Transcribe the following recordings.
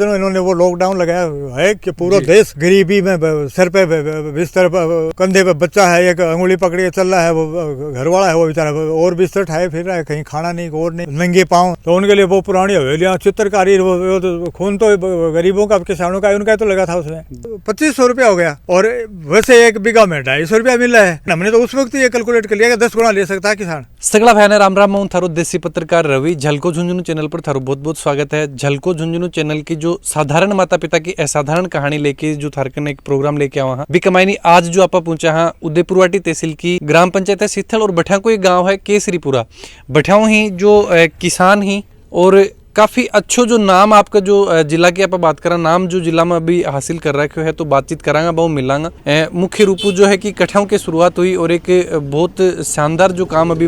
इन्होंने वो लॉकडाउन लगाया है कि पूरा देश गरीबी में सर पे बिस्तर कंधे पे बच्चा है, एक अंगुली पकड़ के चल रहा है, वो घर वाला है वो बेचारा और बिस्तर ठाए फिर रहा है, कहीं खाना नहीं और नहीं, नंगे पाँव। तो उनके लिए वो पुरानी हवेलियाँ, चित्रकारी, वो तो खून तो गरीबों का किसानों का उनका तो लगा था उसमें। 2500 रुपया हो गया और वैसे 1 बीघा में 250 रुपया मिल रहा है। हमने तो उस वक्त ये कैलकुलेट कर लिया कि 10 गुना ले सकता है किसान। सगला भाई राम राम, मैं थारो देसी पत्रकार रवि। झलको झुंझुनू चैनल पर थारो बहुत बहुत स्वागत है। झलको झुंझुनू चैनल की जो साधारण माता पिता की असाधारण कहानी लेके जो थारकन एक प्रोग्राम लेके आवा भी कमाईनी। आज जो आपा पहुंचा हाँ उदयपुरवाटी तहसील की ग्राम पंचायत है सिथल और बठिया को एक गाँव है केसरीपुरा। बठियाओं ही जो किसान ही और काफ़ी अच्छो जो नाम आपका जो जिला की आप बात करा, नाम जो जिला में अभी हासिल कर रखे है तो बातचीत करांगा बहु मिलांगा। मुख्य रूप जो है कि कठियाओं की शुरुआत हुई और एक बहुत शानदार जो काम अभी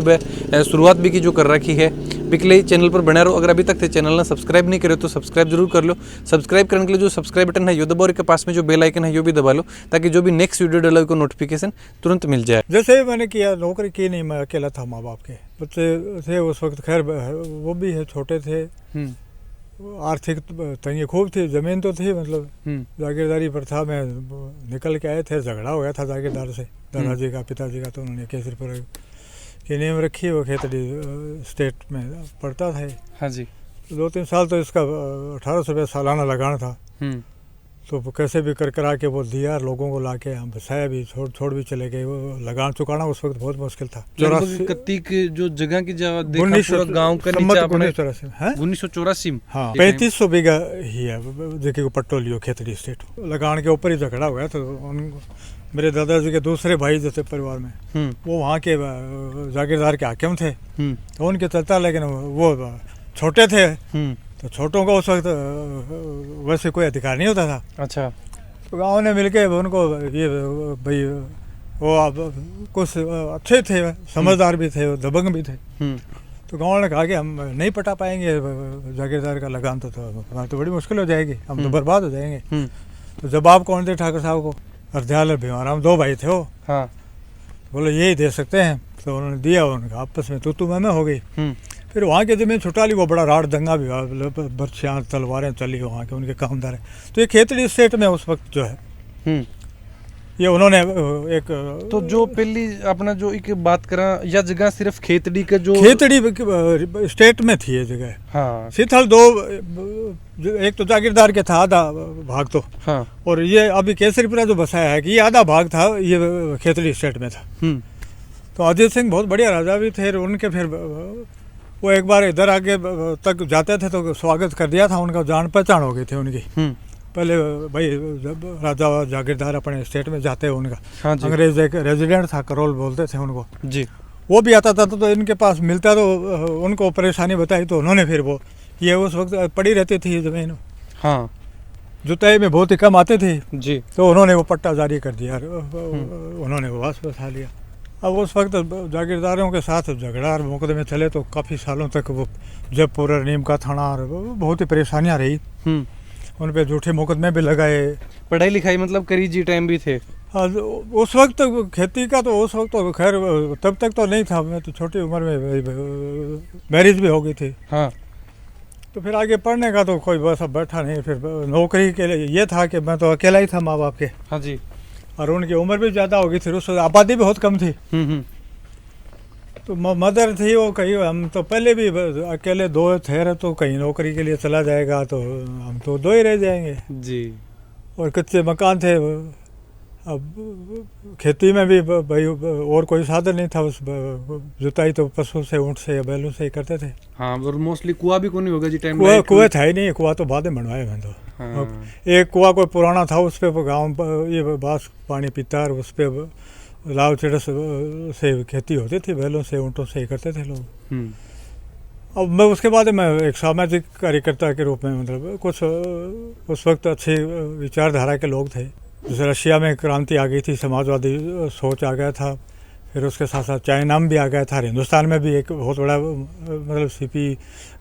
शुरुआत भी की जो कर रखी है। बिकले चैनल पर बने रहो। अगर अभी तक थे चैनल ने सब्सक्राइब नहीं करे तो सब्सक्राइब जरूर कर लो। सब्सक्राइब करने के लिए जो सब्सक्राइब बटन है यो दबाओ और के पास में जो बेल आइकन है यो भी दबा लो ताकि जो भी नेक्स्ट वीडियो डालो को नोटिफिकेशन तुरंत मिल जाए। जैसे मैंने किया, नौकरी की नहीं, मैं अकेला था, माँ बाप के बच्चे थे उस वक्त, खैर वो भी है, छोटे थे, आर्थिक तंगी खूब थी, जमीन तो थी, मतलब जागीरदारी पर था। मैं निकल के आए थे, झगड़ा हो गया था जागीरदार से, दादाजी का पिताजी का, तो उन्होंने केसरीपुरा की नींव रखी। वो खेतड़ी स्टेट में पड़ता था। हाँ जी। 2-3 साल तो इसका 1800 रुपये सालाना लगाना था। तो कैसे भी कर करा के वो दिया, लोगों को ला के हम बसाया भी, छोड़ भी चले गए। वो लगान चुकाना उस वक्त बहुत मुश्किल था। 84 जो जगह की गाँव का 1984 हाँ 3500 बीघा ही है देखिए पट्टो लियो खेतड़ी स्टेट। लगान के ऊपर ही झगड़ा हो गया था। मेरे दादाजी के दूसरे भाई जैसे परिवार में वो वहाँ के जागीरदार के हाकिम थे, तो उनके चलता, लेकिन वो छोटे थे तो छोटों का उस वक्त वैसे कोई अधिकार नहीं होता था। अच्छा। तो गाँव ने मिलके उनको ये भाई वो कुछ अच्छे थे, समझदार भी थे, दबंग भी थे। तो गाँव ने कहा कि हम नहीं पटा पाएंगे जागीरदार का लगान, तो बड़ी मुश्किल हो जाएगी, हम तो बर्बाद हो जाएंगे। तो जवाब कौन दे ठाकुर साहब को? हरदयाल और भीमाराम 2 भाई थे वो। हाँ। बोले यही दे सकते हैं। तो उन्होंने दिया, उनका आपस में तू मैं हो गई। फिर वहाँ के जमीन छुटा ली, वो बड़ा राड़ दंगा भी हुआ, बर्छियाँ तलवारें चली वहाँ के उनके कामदार। तो ये खेतड़ी स्टेट में उस वक्त जो है ये उन्होंने एक तो जो पहली अपना जो एक बात करा, यह जगह सिर्फ खेतड़ी का जो खेतड़ी स्टेट में थी ये जगह। हाँ। सिथल 2, एक तो जागीरदार के था आधा भाग तो। हाँ। और ये अभी केसरीपुरा जो बसाया है कि ये आधा भाग था, ये खेतड़ी स्टेट में था। तो अजीत सिंह बहुत बढ़िया राजा भी थे। उनके फिर वो एक बार इधर आगे तक जाते थे तो स्वागत कर दिया था उनका, जान पहचान हो गई थी उनकी। पहले भाई जब राजा जागीरदार अपने स्टेट में जाते हैं उनका। हाँ जी। अंग्रेज एक रेजिडेंट था, करोल बोलते थे उनको जी। वो भी आता था तो इनके पास मिलता, तो उनको परेशानी बताई तो उन्होंने फिर वो ये उस वक्त पड़ी रहती थी जमीन। हाँ। जुताई में बहुत ही कम आते थे जी। तो उन्होंने वो पट्टा जारी कर दिया, उन्होंने वो वास बसा लिया। अब उस वक्त जागीरदारों के साथ झगड़ा और मुकदमे चले तो काफ़ी सालों तक वो जयपुर नीम का थाना और बहुत ही परेशानियाँ रही। उन पे झूठे मुकदमे भी लगाए। पढ़ाई लिखाई मतलब करी जी टाइम भी थे उस वक्त खेती का, तो उस वक्त तो खैर तब तक तो नहीं था, मैं तो छोटी उम्र में मैरिज भी हो गई थी। हाँ। तो फिर आगे पढ़ने का तो कोई वैसा बैठा नहीं। फिर नौकरी के लिए ये था कि मैं तो अकेला ही था माँ बाप के। हाँ जी। और उनकी उम्र भी ज़्यादा हो गई थी, उस आबादी भी बहुत कम थी। तो मदर थी वो, कहीं हम तो पहले भी अकेले 2 थे, तो कहीं नौकरी के लिए चला जाएगा तो हम तो 2 ही रह जाएंगे जी। और कच्चे मकान थे। अब खेती में भी भाई और कोई साधन नहीं था, उस जुताई तो पशु से, ऊँट से या बैलों से ही करते थे। हाँ। और मोस्टली कुआं भी कोई नहीं होगा जी टाइम। कुएं था ही नहीं, कुआं तो बाद में बनवाए मैं तो। हाँ। एक कुआं कोई पुराना था, उस पर गाँव ये बास पानी पीता, और उस पर लाव चिड़स से खेती होती थी, बैलों से, ऊँटों से ही करते थे लोग। अब मैं उसके बाद मैं एक सामाजिक कार्यकर्ता के रूप में, मतलब कुछ उस वक्त अच्छी विचारधारा के लोग थे। जैसे रशिया में क्रांति आ गई थी, समाजवादी सोच आ गया था। फिर उसके साथ साथ चाइना में भी आ गया था। हिंदुस्तान में भी एक बहुत बड़ा मतलब सीपी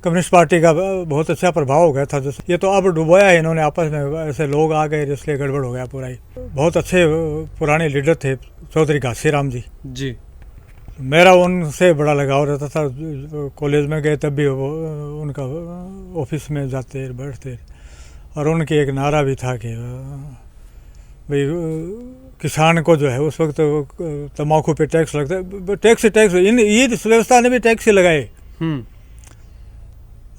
कम्युनिस्ट पार्टी का बहुत अच्छा प्रभाव हो गया था। जैसे ये तो अब डुबोया है इन्होंने आपस में, ऐसे लोग आ गए इसलिए गड़बड़ हो गया पूरा ही। बहुत अच्छे पुराने लीडर थे चौधरी घासीराम जी। मेरा उनसे बड़ा लगाव रहता था। कॉलेज में गए तब भी वो उनका ऑफिस में जाते बैठते। और उनकी एक नारा भी था कि भाई किसान को जो है उस वक्त तम्बाकू पे टैक्स लगता है, टैक्स इन ये व्यवस्था ने भी टैक्स ही लगाए।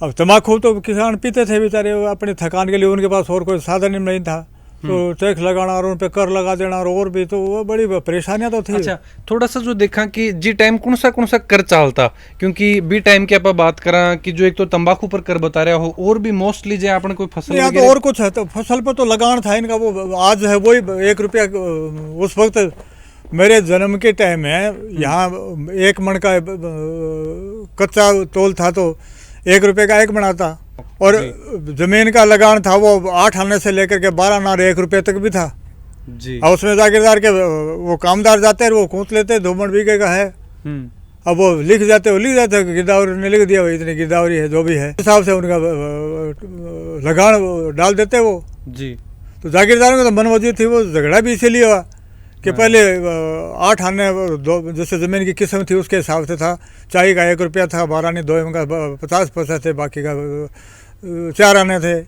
अब तम्बाकू तो किसान पीते थे बेचारे अपने थकान के लिए, उनके पास और कोई साधन नहीं था, तो टैक्स लगाना और उन पे कर लगा देना और भी तो वो बड़ी परेशानियां तो थी। अच्छा, थोड़ा सा जो देखा कि जी टाइम कौन सा कर चालता, क्योंकि बी टाइम की आप बात करा कि जो एक तो तंबाकू पर कर बता रहा हो और भी मोस्टली जो आपने कोई फसल या तो और कुछ है, तो फसल पर तो लगान था इनका, वो आज है वही 1 रुपया। उस वक्त मेरे जन्म के टाइम में यहाँ 1 मन का कच्चा तोल था तो 1 रुपये का 1 मण था, और जमीन का लगान था वो 8 आने से लेकर के 12 आना 1 रुपये तक भी था जी। और उसमें जागीरदार के वो कामदार जाते हैं, वो कूट लेते 2 मण बीघे का है, अब वो लिख जाते गिरदावरी ने लिख दिया इतनी गिरदावरी है जो भी है, हिसाब से उनका लगान डाल देते वो जी। तो जागीरदारों का तो मन मौजूद थी, वो झगड़ा भी इसीलिए हुआ कि पहले 8 आने जैसे ज़मीन की किस्म थी उसके हिसाब से था, चाय का 1 रुपया था, 12 आने 2 का 50 पैसे थे, बाकी का 4 आने थे।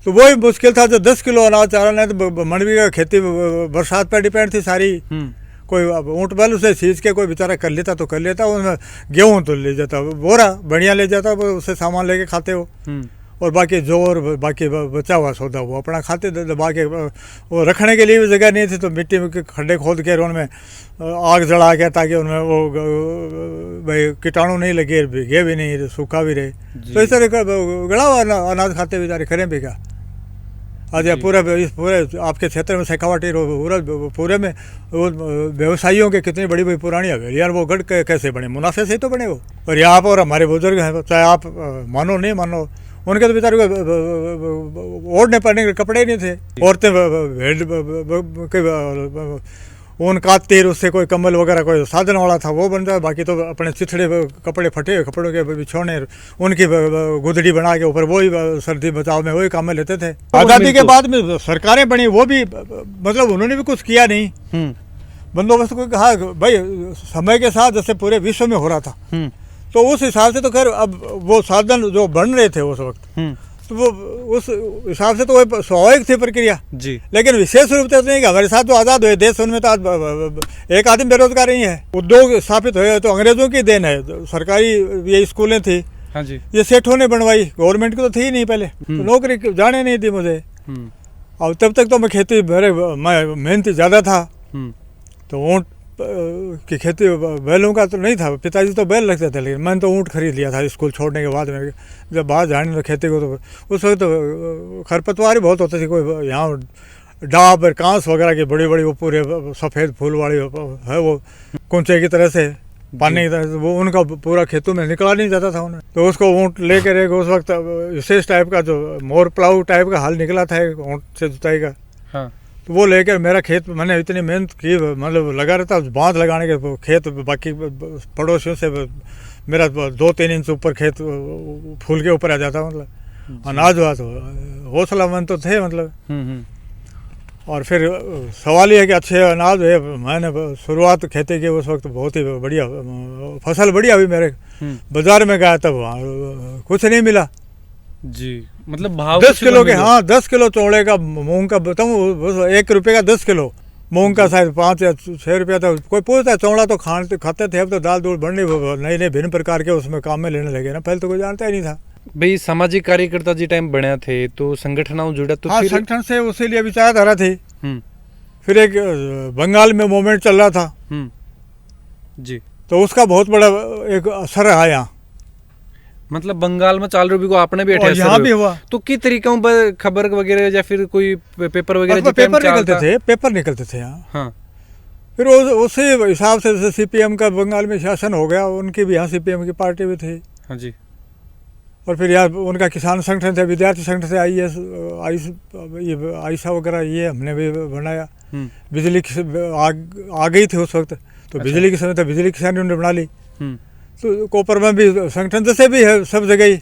तो वही मुश्किल था, जो 10 किलो अनाज 4 आने, तो मंडवी का खेती बरसात पर डिपेंड थी सारी। कोई ऊँट बैल उसे सींच के कोई बेचारा कर लेता तो कर लेता, उसमें गेहूँ तो ले जाता, बोरा बढ़िया ले जाता, उससे सामान लेके खाते हो, और बाकी जो और बाकी बचा हुआ सौदा वो अपना खाते थे। बाकी वो रखने के लिए भी जगह नहीं थी, तो मिट्टी में खड्डे खोद के उनमें आग जला के, ताकि उनमें वो भाई कीटाणु नहीं लगे, भीगे भी नहीं, सूखा भी रहे, तो इस तरह का गड़ा हुआ अनाज खाते बेचारे, करें भी क्या। आज पूरे आपके क्षेत्र में शेखावाटी पूरे में वो व्यवसायियों के कितनी बड़ी बड़ी पुरानी हवेलियाँ, वो गढ़ कैसे बने, मुनाफे से ही तो बने वो। और यहाँ पर हमारे बुजुर्ग हैं, चाहे आप मानो नहीं मानो, उनके तो बेचारे को ओढ़ने पहनने के कपड़े नहीं थे। औरतें ऊन काटती, उससे कोई कम्बल वगैरह कोई साधन वाला था वो बन जाए, बाकी तो अपने चिथड़े कपड़े फटे कपड़ों के बिछोने, उनकी गुदड़ी बना के ऊपर वही सर्दी बचाव में वही काम में लेते थे। आज़ादी के बाद में सरकारें बनी, वो भी मतलब उन्होंने भी कुछ किया नहीं, बंदोबस्त को कहा भाई समय के साथ जैसे पूरे विश्व में हो रहा था, तो उस हिसाब से तो खैर अब वो साधन जो बन रहे थे उस वक्त, तो वो उस हिसाब से तो वो स्वाभाविक थी प्रक्रिया जी। लेकिन विशेष रूप से नहीं, हमारे साथ तो आज़ाद हुए देश, उनमें तो आज एक आदमी बेरोजगार नहीं है। उद्योग स्थापित हुए तो अंग्रेजों की देन है, सरकारी ये स्कूलें थी, हाँ जी, ये सेठों ने बनवाई, गवर्नमेंट की तो थी नहीं पहले, तो नौकरी जाने नहीं दी मुझे। और तब तक तो मैं खेती मैं मेहनती ज़्यादा था, तो ऊँट की खेती बैलों का तो नहीं था, पिताजी तो बैल रखते थे, लेकिन मैंने तो ऊँट खरीद लिया था स्कूल छोड़ने के बाद में। जब बाहर जाने लगा खेती को, तो उस वक्त तो खरपतवार ही बहुत होती थी, कोई यहाँ डाब और कांस वगैरह की बड़ी बड़ी वो पूरे सफ़ेद फूल वाली है, वो कुंचे की तरह से पानी की तरह से, वो उनका पूरा खेतों में निकला नहीं जाता था उन्हें, तो उसको ऊँट लेकर एक उस वक्त विशेष टाइप का जो मोर प्लाऊ टाइप का हल निकला था ऊँट से जुताई का, हाँ, तो वो लेकर मेरा खेत मैंने इतनी मेहनत की, मतलब लगा रहता बांध लगाने के खेत, बाकी पड़ोसियों से मेरा 2-3 इंच ऊपर खेत फूल के ऊपर आ जाता, मतलब अनाज हुआ तो हौसलामंद तो थे मतलब। और फिर सवाल ये है कि अच्छे अनाज है, मैंने शुरुआत खेती की उस वक्त बहुत ही बढ़िया फसल बढ़िया हुई मेरे, बाजार में गया तब वहाँ कुछ नहीं मिला जी, मतलब भाव 10 किलो के, हाँ 10 किलो चौड़े का मूंग का बताऊँ, 1 रुपये का 10 किलो मूंग का शायद 5 या 6 रुपया था। कोई पूछता है चौड़ा तो खाते थे, अब तो दाल दूल बढ़नी नए नए भिन्न प्रकार के उसमें काम में लेने लगे ना, पहले तो कोई जानता ही नहीं था। भाई सामाजिक कार्यकर्ता जी टाइम बने थे तो संगठनों जुड़ा, तो हाँ संगठन से उसी लिए विचारधारा थी। फिर एक बंगाल में मूवमेंट चल रहा था जी, तो उसका बहुत बड़ा एक असर रहा यहाँ, मतलब बंगाल में चाल रही को आपने भी अटैच यहाँ भी हुआ, तो किस तरीकों पर खबर वगैरह या फिर कोई पेपर वगैरह पेपर निकलते थे यहाँ, हाँ। फिर उसी हिसाब से जैसे सीपीएम का बंगाल में शासन हो गया, उनकी भी यहाँ सीपीएम की पार्टी भी थी, हाँ जी। और फिर यहाँ उनका किसान संगठन थे, विद्यार्थी संगठन थे, आईसा वगैरह ये हमने भी बनाया। बिजली आ गई थी उस वक्त, तो अच्छा। बिजली के समय तो बिजली किसान ने बना ली, तो कोपर में भी संगठन जैसे भी है सब जगह ही,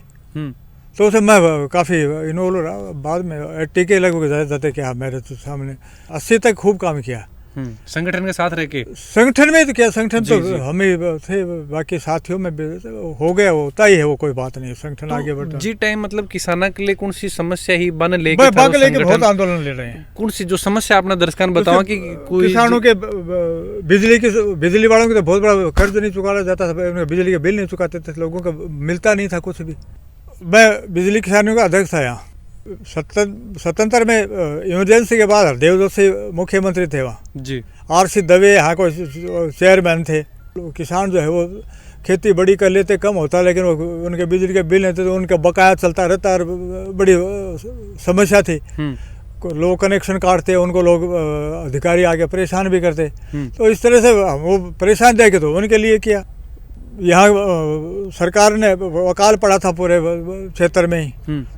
तो उसे मैं काफ़ी इन्वॉल्व रहा। बाद में 80 के लगभग जाते क्या मेरे तो सामने 80 तक खूब काम किया, संगठन के साथ रह के? संगठन में तो क्या, संगठन जी, तो जी। हम ही थे, बाकी साथियों में हो गया, होता ही है वो, कोई बात नहीं, संगठन आगे तो बढ़ता। जी टाइम मतलब किसाना के लिए कौन सी समस्या ही बन लेके बाग लेके बहुत आंदोलन ले रहे हैं। कौन सी जो समस्या अपना दर्शकान बताओ कि कोई किसानों के बिजली वालों के तो बहुत बड़ा कर्ज नहीं चुकाया जाता था, उनके बिजली के बिल नहीं चुकाते थे, लोगों का मिलता नहीं था कुछ भी। मैं बिजली किसानों का अध्यक्ष था यहाँ 77 में, इमरजेंसी के बाद हरदेव जोशी मुख्यमंत्री थे वहाँ जी। RC दवे यहाँ को चेयरमैन थे। किसान जो है वो खेती बड़ी कर लेते, कम होता, लेकिन वो उनके बिजली के बिल नहीं थे तो उनका बकाया चलता रहता और बड़ी समस्या थी। लोग कनेक्शन काटते, उनको लोग अधिकारी आके परेशान भी करते। तो इस तरह से वो परेशान देखे तो उनके लिए किया। यहाँ सरकार ने अकाल पड़ा था पूरे क्षेत्र में ही,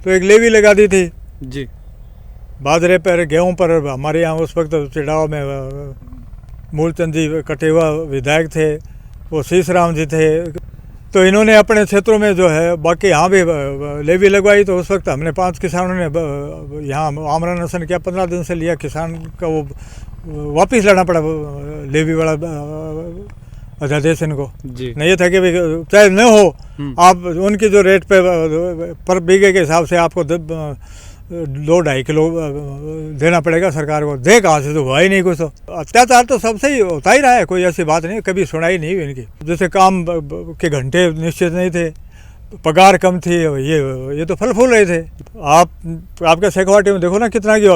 तो एक लेवी लगा दी थी जी, बाजरे पर, गेहूं पर। हमारे यहाँ उस वक्त चिड़ाव में मूलचंद जी कटेवा विधायक थे, वो शीश राम जी थे। तो इन्होंने अपने क्षेत्रों में जो है, बाकी यहाँ भी लेवी लगवाई। तो उस वक्त हमने 5 किसानों ने यहाँ आमरण अनशन किया, 15 दिन से लिया। किसान का वो वापिस लाना पड़ा लेवी वाला अध्यादेश इनको जी। नहीं था कि चाहे न हो, आप उनकी जो रेट पे पर बीघे के हिसाब से आपको 2-2.5 किलो देना पड़ेगा सरकार को। दे कहाँ से, तो हुआ ही नहीं कुछ। तो अत्याचार तो सबसे ही होता ही रहा है, कोई ऐसी बात नहीं, कभी सुनाई नहीं हुई इनकी। जैसे काम के घंटे निश्चित नहीं थे, पगार कम थी, ये तो फल फूल रहे थे। आपके शेखवाटी में देखो ना कितना कि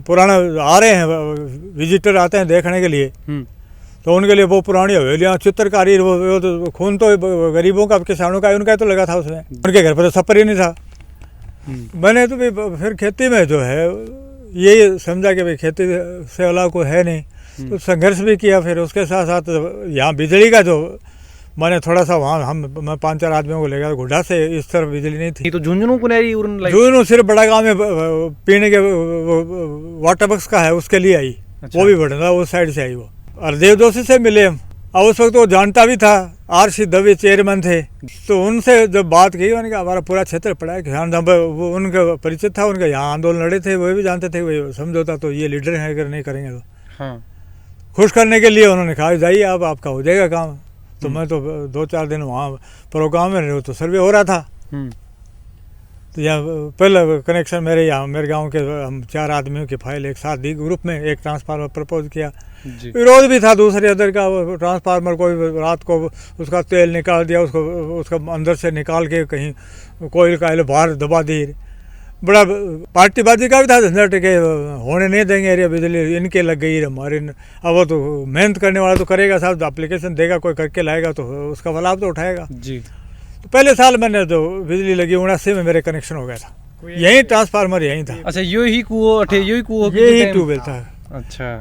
पुराना आ रहे हैं, विजिटर आते हैं देखने के लिए, तो उनके लिए वो पुरानी हवेलियाँ, चित्रकारी, वो तो खून तो गरीबों का, किसानों का, उनका तो लगा था उसमें। उनके घर पर तो छप्पर ही नहीं था। मैंने तो भी फिर खेती में जो है ये समझा कि भाई खेती से अलावा कोई है नहीं, तो संघर्ष भी किया। फिर उसके साथ साथ यहाँ बिजली का जो मैंने थोड़ा सा वहाँ मैं 5-4 आदमियों को ले गया, गुड्डा से इस तरफ बिजली नहीं थी। तो झुंझुनू झुंझुनू सिर्फ बड़ा गाँव में पीने के वाटर बक्स का है, उसके लिए आई। वो भी बढ़ा उस साइड से आई। वो हरदेव जोशी से मिले हम, और उस वक्त वो जानता भी था, RC दवे चेयरमैन थे। तो उनसे जब बात की, उन्होंने कहा हमारा पूरा क्षेत्र पड़ा है किसान, वो उनका परिचित था, उनका यहाँ आंदोलन लड़े थे, वो भी जानते थे भाई समझौता तो ये लीडर है, अगर नहीं करेंगे तो। हाँ। खुश करने के लिए उन्होंने कहा जाइए आप, आपका हो जाएगा काम। तो मैं तो 2-4 दिन वहाँ प्रोग्राम में रहे, तो सर्वे हो रहा था। तो यहाँ पहले कनेक्शन मेरे गांव के हम 4 आदमियों की फाइल एक साथ दी, ग्रुप में एक ट्रांसफार्मर प्रपोज किया। विरोध भी था दूसरे अदर का, ट्रांसफार्मर को रात को उसका तेल निकाल दिया, उसका अंदर से निकाल के कहीं कोयल का बाहर दबा दी। बड़ा पार्टीबाजी का भी था झंझट के, होने नहीं देंगे अरे बिजली इनके लग गई हमारे। अब वो तो मेहनत करने वाला तो करेगा साहब, एप्लीकेशन देगा, कोई करके लाएगा तो उसका लाभ तो उठाएगा जी। तो पहले साल मैंने जो बिजली लगी 79 में मेरे कनेक्शन हो गया था, यही ट्रांसफार्मर यही था। अच्छा, यही कुआं, यही ट्यूबवेल था। अच्छा,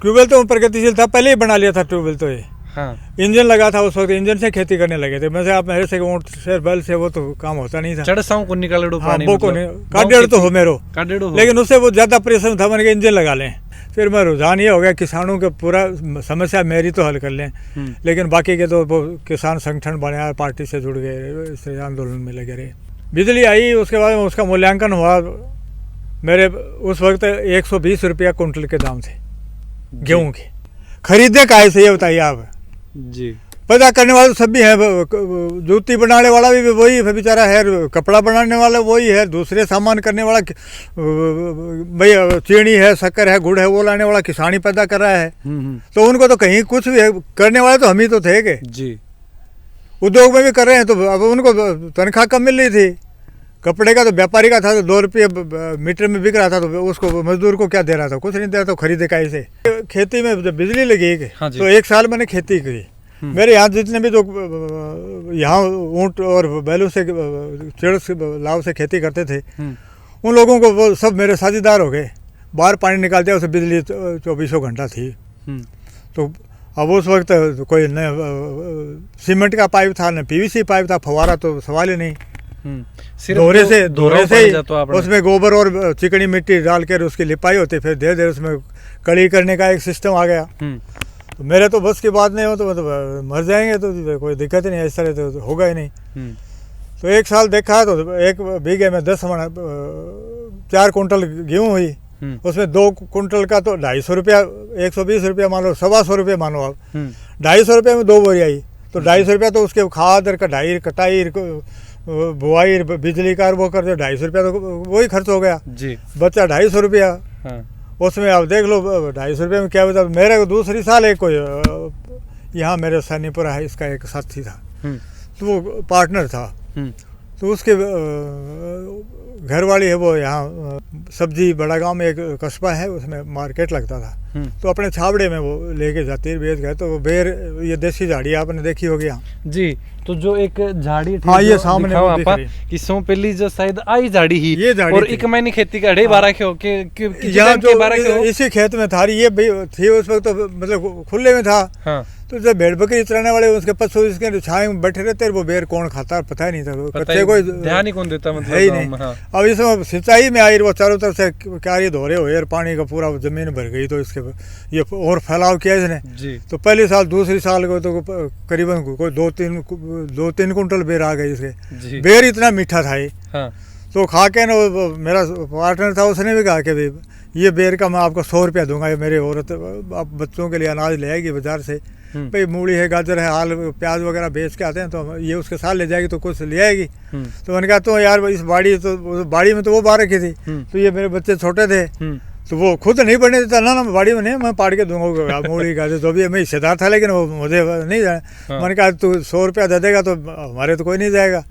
ट्यूबवेल तो प्रगतिशील था, पहले ही बना लिया था ट्यूबवेल तो ये। हाँ। इंजन लगा था उस वक्त, इंजन से खेती करने लगे थे। मैं आप मेरे से ऊँट से बैल से वो तो काम होता नहीं था। चढ़साओं को निकालो पानी, वो को काटेड़ तो हो मेरो, लेकिन उससे वो ज्यादा परिश्रम था, मैंने इंजन लगा लें। फिर मैं रुझान ये हो गया किसानों के पूरा समस्या मेरी तो हल कर लें, लेकिन बाकी के तो वो किसान संगठन बनाया, पार्टी से जुड़ गए, इससे आंदोलन में लगे रहे। बिजली आई, उसके बाद उसका मूल्यांकन हुआ। मेरे उस वक्त 120 रुपया कुंटल के दाम थे गेहूं के। खरीदे काहे से, ये बताइए आप जी। पैदा करने वाले सब भी है, जूती बनाने वाला भी वही है बेचारा है, कपड़ा बनाने वाला वही है, दूसरे सामान करने वाला भाई चीनी है, शक्कर है, गुड़ है, वो लाने वाला किसान ही पैदा कर रहा है। तो उनको तो कहीं कुछ भी है, करने वाले तो हम ही तो थे के जी। उद्योग में भी कर रहे हैं, तो अब उनको तनख्वाह कम मिल रही थी। कपड़े का तो व्यापारी का था, तो 2 रुपये मीटर में बिक रहा था, तो उसको मजदूर को क्या दे रहा था, कुछ नहीं दे रहा था, खरीदे काहे से। खेती में जब बिजली लगी तो 1 साल मैंने खेती की। मेरे यहाँ जितने भी जो यहाँ ऊँट और बैलों से चिड़ लाव से खेती करते थे, उन लोगों को वो सब मेरे साझेदार हो गए। बाहर पानी निकालते हैं, उसे बिजली 24 घंटा थी। तो अब उस वक्त कोई न सीमेंट का पाइप था, न PVC पाइप था, फवारा तो सवाल ही नहीं। दोहरे से ही उसमें गोबर और चिकनी मिट्टी डाल कर उसकी लिपाई होती, फिर धीरे धीरे उसमें कड़ी करने का एक सिस्टम आ गया। तो मेरे तो बस की बात नहीं हो, तो मतलब मर जाएंगे तो कोई दिक्कत ही नहीं, इस तरह तो होगा ही नहीं। तो 1 साल देखा तो 1 बीघे में 10 4 कुंटल गेहूँ हुई, उसमें 2 कुंटल का तो 250 रुपया, 120 रुपया मान लो, 125 रुपया मानो आप, 250 रुपये में 2 बोरी आई, तो 250 रुपया तो उसके खाद और कटाई कटाई बुआई बिजली का वो कर दो, 250 रुपया तो वही खर्च हो गया जी, बचा 250 रुपया। उसमें आप देख लो 250 रुपये में क्या बता। मेरे को दूसरी साल एक कोई यहाँ मेरे सन्नीपुरा है, इसका एक साथी था, तो वो पार्टनर था, तो उसके घर वाली है वो यहाँ सब्जी बड़ा गांव में एक कस्बा है, उसमें मार्केट लगता था, तो अपने छावड़े में वो लेके जाती बेच गए। तो वो बेर, ये देसी झाड़ी आपने देखी होगी यहाँ जी, तो जो एक झाड़ी हाँ ये सामने कि सो पहली जो शायद आई झाड़ी ही ये झाड़ी और एक महीने खेती का 12.5 के यहाँ जो इसी खेत में था, ये थी उस वक्त तो मतलब खुले में था। तो जब भेड़ बकरी चराने वाले उसके पशु इसके छाए में बैठे रहते, वो बेर कौन खाता पता ही नहीं था, कच्चे कोई ध्यान ही कौन देता, मतलब है ही नहीं। अब इसमें सिंचाई में आई, वो चारों तरफ से क्या ये धोरे हुए और पानी का पूरा जमीन भर गई, तो इसके ये और फैलाव किया इसने जी। तो पहली साल दूसरी साल को तो करीबन कोई 2-3 कुंटल बेर आ गई इसके। बेर इतना मीठा था ये, तो खा के ना मेरा पार्टनर था, उसने भी कहा कि भाई ये बेर का मैं आपको 100 रुपया दूंगा, ये मेरे औरत आप बच्चों के लिए अनाज ले आएगी बाजार से, भाई मूली है, गाजर है, हाल प्याज वगैरह बेच के आते हैं, तो ये उसके साथ ले जाएगी तो कुछ ले आएगी। तो मैंने कहा तो यार इस बाड़ी में तो वो बाहर रखी थी, तो ये मेरे बच्चे छोटे थे, तो वो खुद नहीं बढ़ने देता ना बाड़ी में नहीं, मैं पाड़ के दूंगा मूली गाजर जो भी, मैं हिस्सेदार था लेकिन वो मुझे नहीं जाए। मैंने कहा तू 100 रुपया दे देगा तो हमारे तो कोई नहीं जाएगा,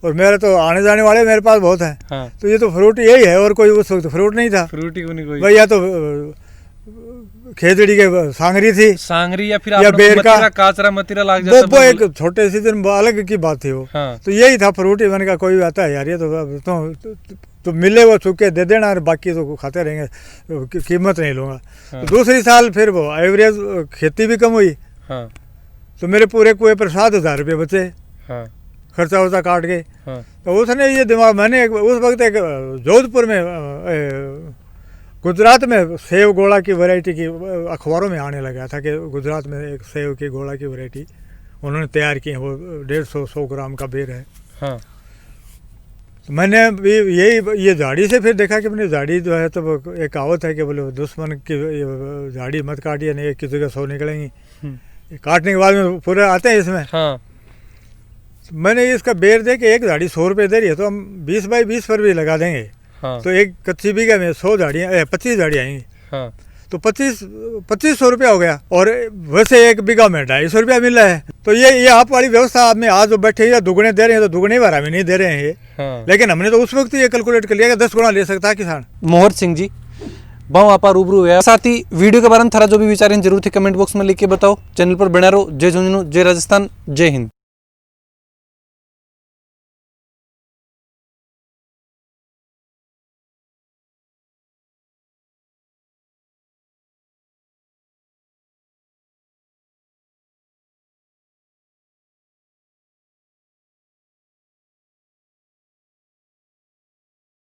और मेरे तो आने जाने वाले मेरे पास बहुत हैं, तो ये तो फ्रूट यही है, और कोई उस वक्त फ्रूट नहीं था, फ्रूट ही कोई भैया तो खेजड़ी के सांगरी या फिर या बेर का काचरा मतीरा लग जाता, वो एक छोटे से दिन अलग की बात थी वो। तो यही था फ्रूट ही। मैंने कहा कोई आता है यार, ये तो मिले वो चुके दे देना, और बाकी तो खाते रहेंगे, कीमत नहीं लूंगा। तो दूसरी साल फिर वो एवरेज खेती भी कम हुई, तो मेरे पूरे कुएं पर 7,000 रुपये बचे, खर्चा वर्चा काट के। तो उसने ये दिमाग, मैंने उस वक्त एक जोधपुर में गुजरात में सेव गोला की वैरायटी की अखबारों में आने लगा था कि गुजरात में एक सेव की गोला की वैरायटी उन्होंने तैयार की है, वो 150-100 ग्राम का बेर है। तो मैंने भी ये झाड़ी से फिर देखा कि मैंने झाड़ी जो है, तो एक कहावत है कि बोले दुश्मन की झाड़ी मत काटिए, नहीं किसी का 100 निकलेंगी, काटने के बाद में पूरे आते हैं इसमें। तो मैंने इसका बेर दे के एक झाड़ी 100 रुपये दे रही है, तो हम 20 बाई 20 पर भी लगा देंगे, तो एक कच्ची बीघा में 100 झाड़ियाँ 25 झाड़ियाँ आएंगी, तो 2500 रुपया हो गया, और वैसे एक बीघा में 250 रुपया मिल रहा है। तो ये आप वाली व्यवस्था आप में आज जो बैठे या दुगने दे रहे हैं, तो दुगने बार हमें नहीं दे रहे हैं ये, लेकिन हमने तो उस वक्त ये कैलकुलेट कर लिया कि 10 गुना ले सकता है किसान। मोहर सिंह जी बहु आपा रूबरू हुआ, साथ ही वीडियो के बारे में थारा जो भी विचार जरूर थे कमेंट बॉक्स में लिख के बताओ। चैनल पर बना रहो। जय झुंझुनू, जय राजस्थान, जय हिंद।